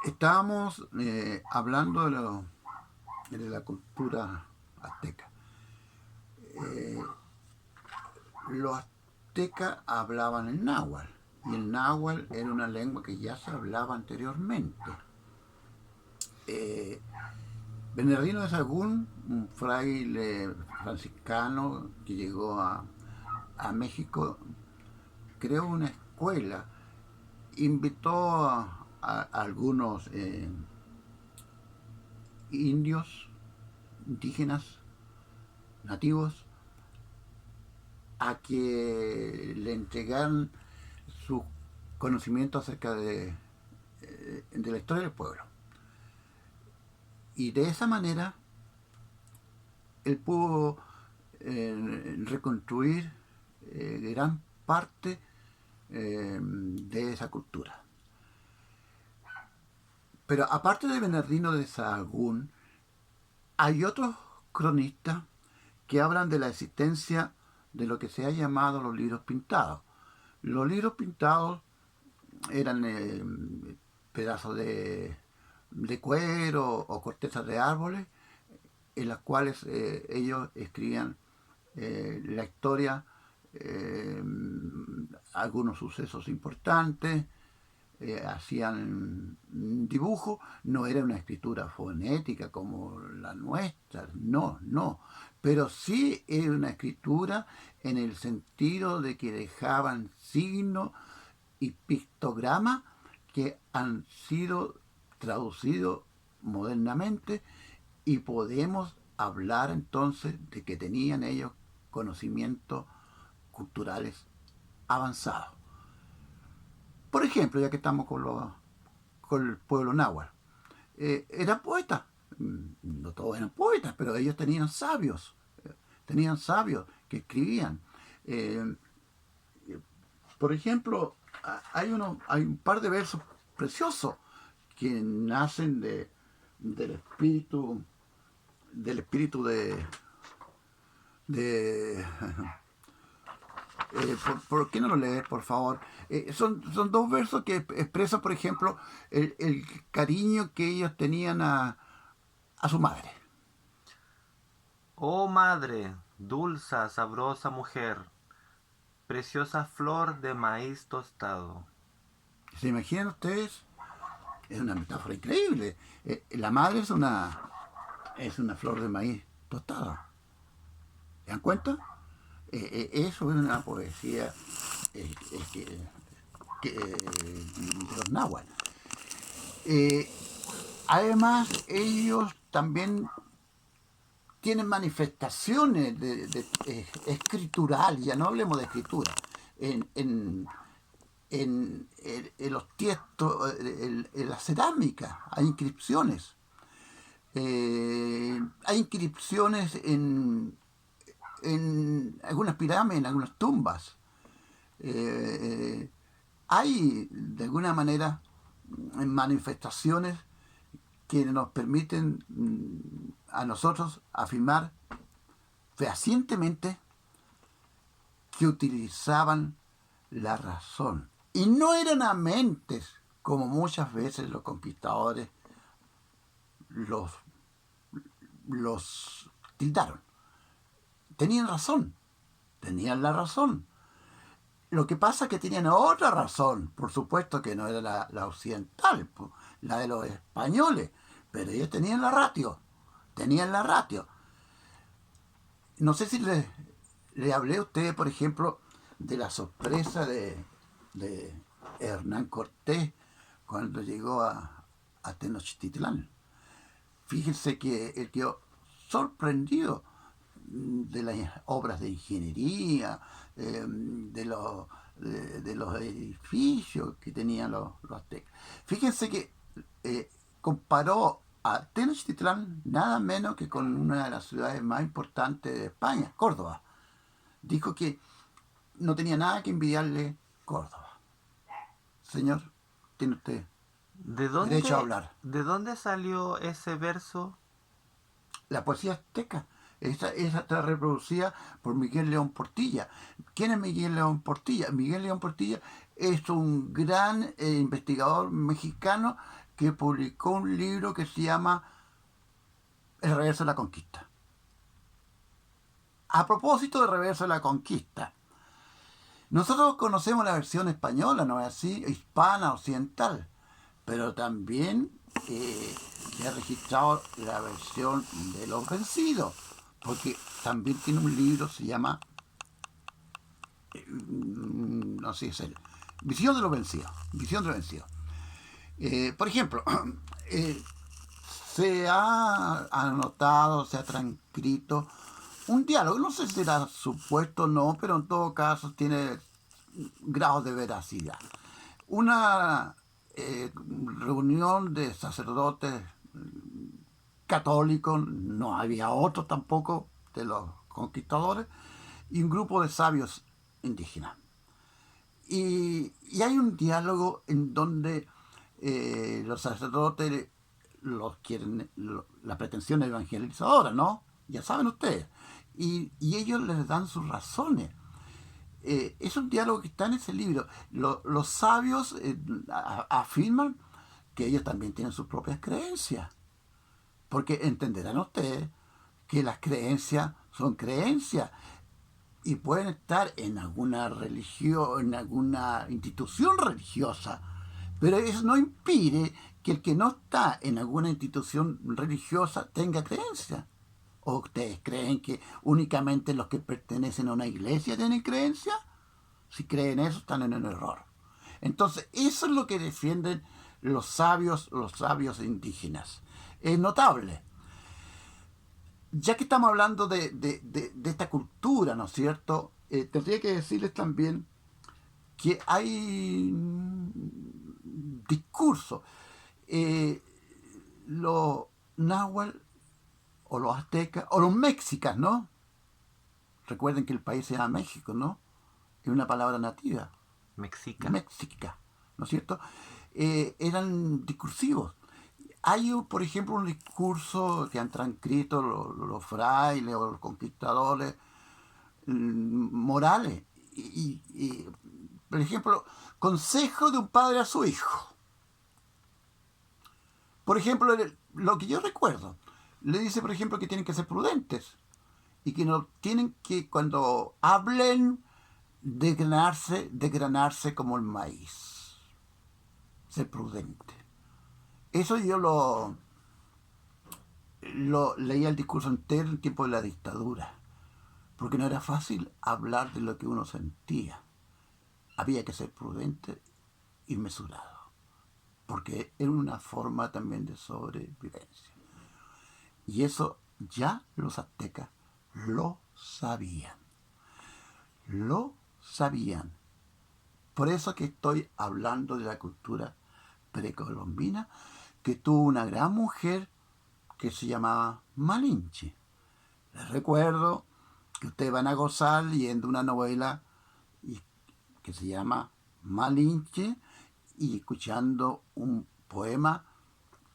Estábamos hablando de la cultura azteca. Eh, los aztecas hablaban el náhuatl y el náhuatl era una lengua que ya se hablaba anteriormente. Eh, Bernardino de Sahagún, un fraile franciscano que llegó a México, creó una escuela, invitó a algunos indios, indígenas, nativos, a que le entregaran su conocimiento acerca de la historia del pueblo. Y de esa manera él pudo reconstruir gran parte de esa cultura. Pero aparte de Bernardino de Sahagún, hay otros cronistas que hablan de la existencia de lo que se ha llamado los libros pintados. Los libros pintados eran pedazos de cuero o cortezas de árboles en las cuales ellos escribían la historia, eh, algunos sucesos importantes, hacían dibujo, no era una escritura fonética como la nuestra, no, no, pero sí era una escritura en el sentido de que dejaban signos y pictogramas que han sido traducidos modernamente y podemos hablar entonces de que tenían ellos conocimientos culturales avanzados. Por ejemplo, ya que estamos con el pueblo náhuatl, eran poetas. No todos eran poetas, pero ellos tenían sabios que escribían. Eh, por ejemplo, hay un par de versos preciosos que nacen del espíritu de ¿por qué no lo lees, por favor? Son dos versos que expresan, por ejemplo, el cariño que ellos tenían a su madre. Oh madre, dulce, sabrosa mujer, preciosa flor de maíz tostado. ¿Se imaginan ustedes? Es una metáfora increíble. La madre es una flor de maíz tostada. ¿Se dan cuenta? Eso es una poesía eh, que, de los náhuatl. Eh, Además, ellos también tienen manifestaciones escritural, ya no hablemos de escritura, en, en, en los tiestos, en la cerámica, hay inscripciones. Hay inscripciones en algunas pirámides, en algunas tumbas. Eh, Hay, de alguna manera, manifestaciones que nos permiten a nosotros afirmar fehacientemente que utilizaban la razón. Y no eran amentes, como muchas veces los conquistadores los, los tildaron. Tenían razón, tenían la razón. Lo que pasa es que tenían otra razón, por supuesto que no era la occidental, la de los españoles, pero ellos tenían la ratio. No sé si le hablé a usted, por ejemplo, de la sorpresa de Hernán Cortés cuando llegó a Tenochtitlán. Fíjense que él quedó sorprendido de las obras de ingeniería, de los edificios que tenían los aztecas. Fíjense que comparó a Tenochtitlán nada menos que con una de las ciudades más importantes de España, Córdoba. Dijo que no tenía nada que envidiarle Córdoba. Señor, tiene usted ¿De derecho a dónde, hablar. de dónde salió ese verso? La poesía azteca. Esa está reproducida por Miguel León Portilla. ¿Quién es Miguel León Portilla? Miguel León Portilla es un gran investigador mexicano que publicó un libro que se llama El reverso de la conquista. A propósito del reverso de la conquista, nosotros conocemos la versión española, ¿no es así? Hispana, occidental, pero también se ha registrado la versión de los vencidos, porque también tiene un libro, se llama, no sé, es el Visión de los vencidos. Visión de los vencidos. Por ejemplo, se ha anotado, se ha transcrito un diálogo, no sé si será supuesto o no, pero en todo caso tiene grados de veracidad. Una reunión de sacerdotes católicos, no había otros tampoco de los conquistadores, y un grupo de sabios indígenas. Y hay un diálogo en donde los sacerdotes la pretensión evangelizadora, ¿no? Ya saben ustedes. Y ellos les dan sus razones. Es un diálogo que está en ese libro. Los sabios afirman que ellos también tienen sus propias creencias. Porque entenderán ustedes que las creencias son creencias y pueden estar en alguna religión, en alguna institución religiosa, pero eso no impide que el que no está en alguna institución religiosa tenga creencia. ¿O ustedes creen que únicamente los que pertenecen a una iglesia tienen creencia? Si creen eso, están en un error. Entonces, eso es lo que defienden los sabios indígenas. Es notable. Ya que estamos hablando de esta cultura, ¿no es cierto? Tendría que decirles también que hay discursos. Los náhuatl o los aztecas o los mexicas, ¿no? Recuerden que el país se llama México, ¿no? Es una palabra nativa. Mexica. Méxica, ¿no es cierto? Eran discursivos. Hay, por ejemplo, un discurso que han transcrito los frailes o los conquistadores morales. Por ejemplo, consejo de un padre a su hijo. Por ejemplo, lo que yo recuerdo, le dice, por ejemplo, que tienen que ser prudentes y que no tienen que, cuando hablen, desgranarse como el maíz. Ser prudente. Eso yo lo leía el discurso entero en tiempo de la dictadura, porque no era fácil hablar de lo que uno sentía. Había que ser prudente y mesurado, porque era una forma también de sobrevivencia. Y eso ya los aztecas lo sabían. Lo sabían. Por eso que estoy hablando de la cultura precolombina, que tuvo una gran mujer que se llamaba Malinche. Les recuerdo que ustedes van a gozar leyendo una novela que se llama Malinche y escuchando un poema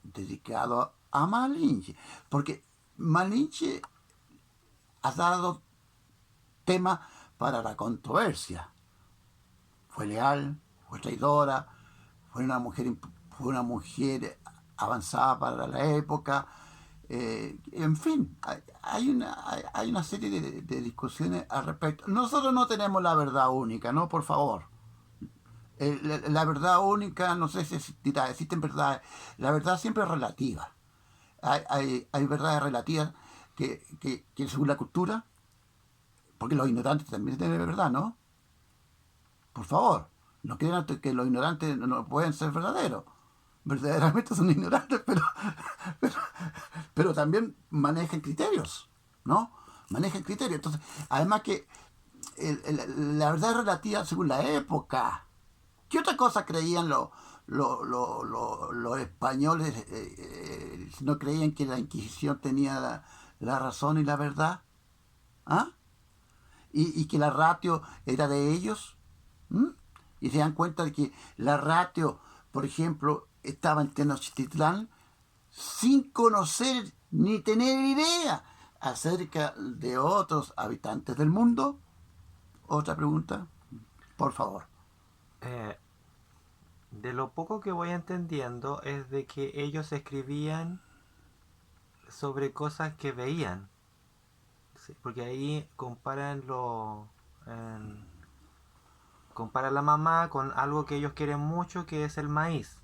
dedicado a Malinche. Porque Malinche ha dado tema para la controversia. Fue leal, fue traidora, fue una mujer avanzada para la época. En fin, hay una serie de discusiones al respecto. Nosotros no tenemos la verdad única, ¿no? Por favor. La verdad única, no sé si existirá, existen verdades. La verdad siempre es relativa. Hay verdades relativas que según la cultura, porque los ignorantes también tienen verdad, ¿no? Por favor, no crean que los ignorantes no pueden ser verdaderos. Verdaderamente son ignorantes, pero también manejan criterios, ¿no? Manejan criterios. Entonces, además que la verdad es relativa según la época. ¿Qué otra cosa creían los españoles si no creían que la Inquisición tenía la razón y la verdad? ¿Ah? Y que la ratio era de ellos. ¿Mm? Y se dan cuenta de que la ratio, por ejemplo, estaba en Tenochtitlán sin conocer ni tener idea acerca de otros habitantes del mundo. Otra pregunta, por favor. De lo poco que voy entendiendo es de que ellos escribían sobre cosas que veían. Sí, porque ahí compara la mamá con algo que ellos quieren mucho, que es el maíz.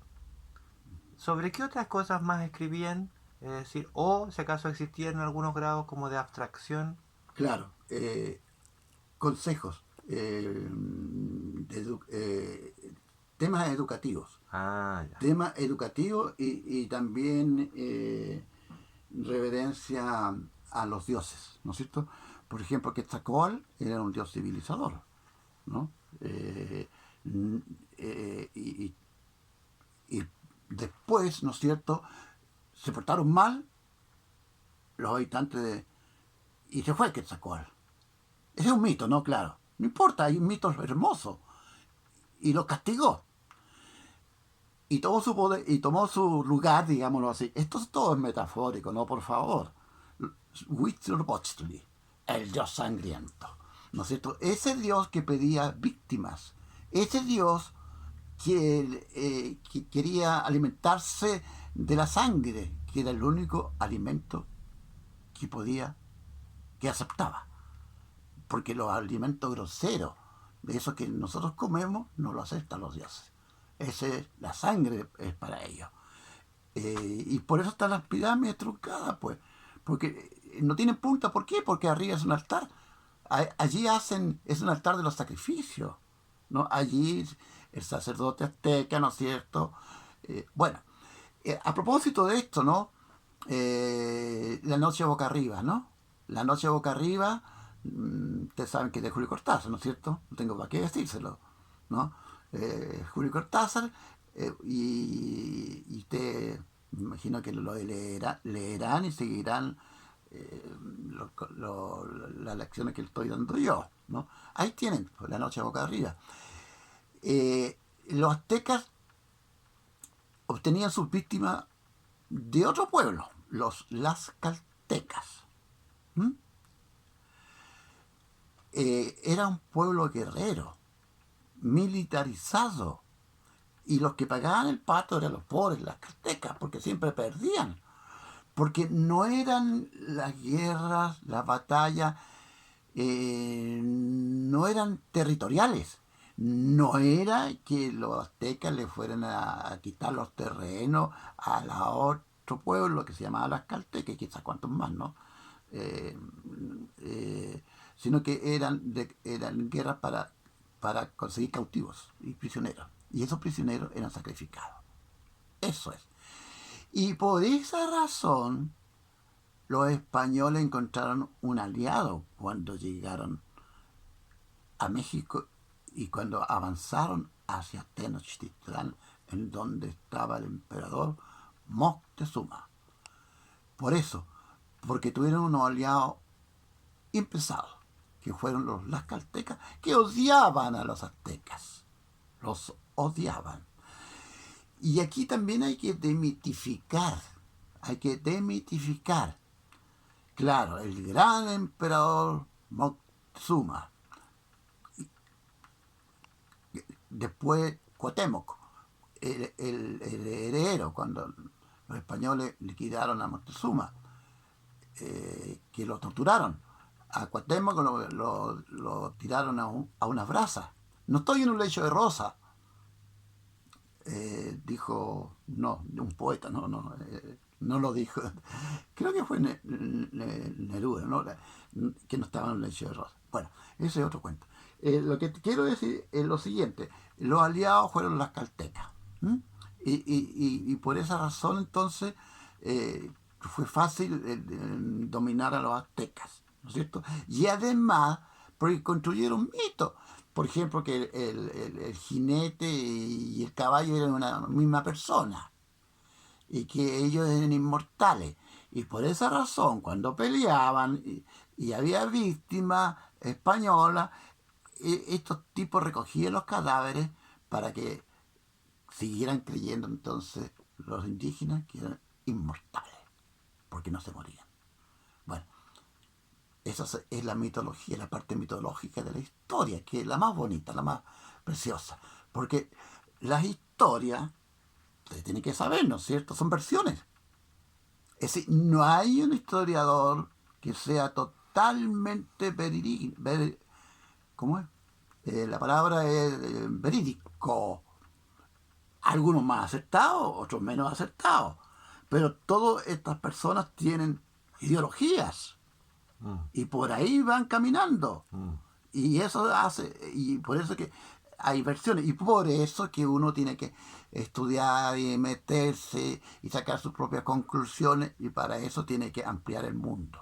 ¿Sobre qué otras cosas más escribían? Es decir, o si acaso existían algunos grados como de abstracción. Claro, consejos, temas educativos. Ah, ya. Temas educativos y también reverencia a los dioses, ¿no es cierto? Por ejemplo, Quetzalcóatl era un dios civilizador, ¿no? Y, y después, ¿no es cierto?, se portaron mal los habitantes de... y se fue Quetzalcóatl. Ese es un mito, ¿no? Claro. No importa, hay un mito hermoso. Y los castigó. Y tomó su poder, y tomó su lugar, digámoslo así. Esto todo es metafórico, ¿no? Por favor. Huitzilopochtli, el dios sangriento. ¿No es cierto? Ese dios que pedía víctimas. Ese dios que quería alimentarse de la sangre, que era el único alimento que podía, que aceptaba. Porque los alimentos groseros, de esos que nosotros comemos, no lo aceptan los dioses. La sangre es para ellos. Y por eso están las pirámides truncadas, pues. Porque no tienen punta. ¿Por qué? Porque arriba es un altar. Allí es un altar de los sacrificios. ¿No? Allí el sacerdote azteca, ¿no es cierto? Bueno, a propósito de esto, ¿no? La noche boca arriba, ¿no? La noche boca arriba, ustedes saben que es de Julio Cortázar, ¿no es cierto? No tengo para qué decírselo, ¿no? Julio Cortázar, y usted, me imagino que leerán y seguirán las lecciones que le estoy dando yo, ¿no? Ahí tienen, pues, la noche boca arriba. Los aztecas obtenían sus víctimas de otro pueblo, las caltecas. ¿Mm? Era un pueblo guerrero, militarizado, y los que pagaban el pato eran los pobres, las caltecas, porque siempre perdían, porque no eran las guerras, las batallas, no eran territoriales. No era que los aztecas le fueran a quitar los terrenos a la otro pueblo que se llamaba las caltecas, y quizás cuantos más, ¿no? Eh, eh, Sino que eran guerras para conseguir cautivos y prisioneros. Y esos prisioneros eran sacrificados. Eso es. Y por esa razón los españoles encontraron un aliado cuando llegaron a México y cuando avanzaron hacia Tenochtitlán, en donde estaba el emperador Moctezuma. Por eso, porque tuvieron unos aliados impensados, que fueron los caltecas, que odiaban a los aztecas. Los odiaban. Y aquí también hay que demitificar. Hay que demitificar. Claro, el gran emperador Moctezuma. Después Cuauhtémoc, el heredero, cuando los españoles liquidaron a Moctezuma, que lo torturaron. A Cuauhtémoc lo tiraron a unas brasas. No estoy en un lecho de rosa, dijo, no, un poeta, no lo dijo. Creo que fue Neruda, ¿no? Que no estaba en un lecho de rosa. Bueno, ese es otro cuento. Lo que quiero decir es lo siguiente: los aliados fueron las caltecas. Y por esa razón, entonces, fue fácil dominar a los aztecas, ¿no es cierto? Y además, porque construyeron mitos. Por ejemplo, que el jinete y el caballo eran una misma persona y que ellos eran inmortales. Y por esa razón, cuando peleaban y había víctimas españolas, estos tipos recogían los cadáveres para que siguieran creyendo entonces los indígenas que eran inmortales, porque no se morían. Bueno, esa es la mitología, la parte mitológica de la historia, que es la más bonita, la más preciosa, porque las historia, usted tiene que saber, ¿no es cierto? Son versiones. Es decir, no hay un historiador que sea totalmente verídico. ¿Cómo es? La palabra es verídico. Algunos más acertados, otros menos acertados. Pero todas estas personas tienen ideologías y por ahí van caminando. Y eso hace, y por eso que hay versiones, y por eso que uno tiene que estudiar y meterse y sacar sus propias conclusiones, y para eso tiene que ampliar el mundo.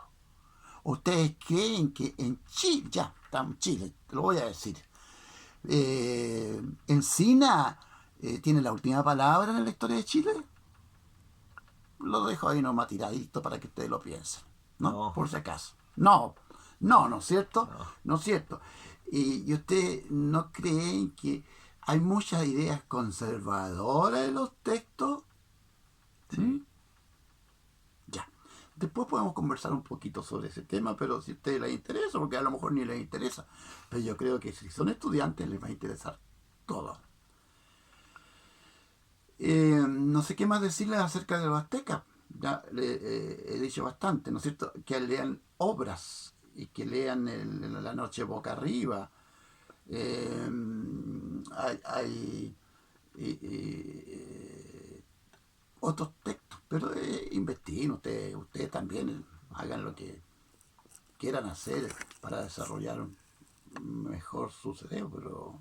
¿Ustedes creen que en Chile, ya, estamos en Chile, te lo voy a decir, Encina tiene la última palabra en la historia de Chile? Lo dejo ahí nomás tiradito para que ustedes lo piensen, ¿no? No. Por si acaso. No, ¿no es cierto? No. No es cierto. Y ustedes no creen que hay muchas ideas conservadoras en los textos. Sí. Ya. Después podemos conversar un poquito sobre ese tema, pero si a ustedes les interesa, porque a lo mejor ni les interesa. Pero yo creo que si son estudiantes les va a interesar todo. No sé qué más decirles acerca de los aztecas. Ya he dicho bastante, ¿no es cierto? Que lean obras y que lean La noche boca arriba. Hay otros textos, pero investiguen ustedes también, hagan lo que quieran hacer para desarrollar mejor su cerebro.